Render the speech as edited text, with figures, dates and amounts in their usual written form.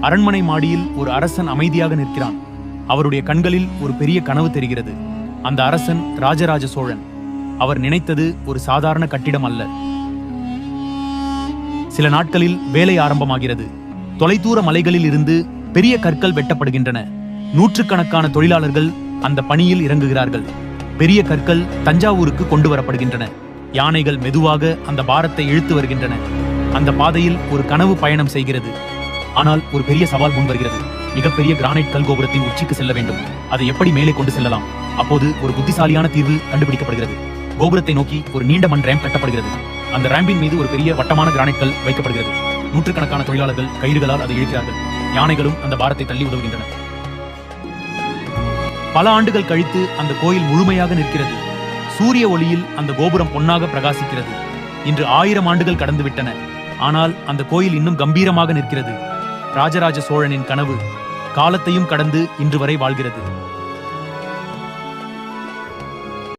அரண்மனை மாடியில் ஒரு அரசன் அமைதியாக நிற்கிறான். அவருடைய கண்களில் ஒரு பெரிய கனவு தெரிகிறது. அந்த அரசன் ராஜராஜ சோழன். அவர் நினைத்தது ஒரு சாதாரண கட்டிடம் அல்ல. சில நாட்களில் வேலை ஆரம்பமாகிறது. தொலைதூர மலைகளில் இருந்து பெரிய கற்கள் வெட்டப்படுகின்றன. நூற்றுக்கணக்கான தொழிலாளர்கள் அந்த பணியில் இறங்குகிறார்கள். பெரிய கற்கள் தஞ்சாவூருக்கு கொண்டு வரப்படுகின்றன. யானைகள் மெதுவாக அந்த பாரத்தை இழுத்து வருகின்றன. அந்த பாதையில் ஒரு கனவு பயணம் செய்கிறது. ஆனால் ஒரு பெரிய சவால் முன் வருகிறது. மிகப்பெரிய கிரானைட் கல் கோபுரத்தின் உச்சிக்கு செல்ல வேண்டும். அதை எப்படி மேலே கொண்டு செல்லலாம்? அப்போது ஒரு புத்திசாலியான தீர்வு கண்டுபிடிக்கப்படுகிறது. கோபுரத்தை நோக்கி ஒரு நீண்ட மண் ரேம்ப் கட்டப்படுகிறது. அந்த ரேம்பின் மீது ஒரு பெரிய வட்டமான கிரானைட் கல் வைக்கப்படுகிறது. நூற்றுக்கணக்கான தொழிலாளர்கள் கயிறுகளால் அதை இழுக்கிறார்கள். யானைகளும் அந்த பாரத்தை தள்ளி உதவுகின்றன. பல ஆண்டுகள் கழித்து அந்த கோயில் முழுமையாக நிற்கிறது. சூரிய ஒளியில் அந்த கோபுரம் பொன்னாக பிரகாசிக்கிறது. இன்று 1000 ஆண்டுகள் கடந்துவிட்டன. ஆனால் அந்த கோயில் இன்னும் கம்பீரமாக நிற்கிறது. ராஜராஜ சோழனின் கனவு காலத்தையும் கடந்து இன்று வரை வாழ்கிறது.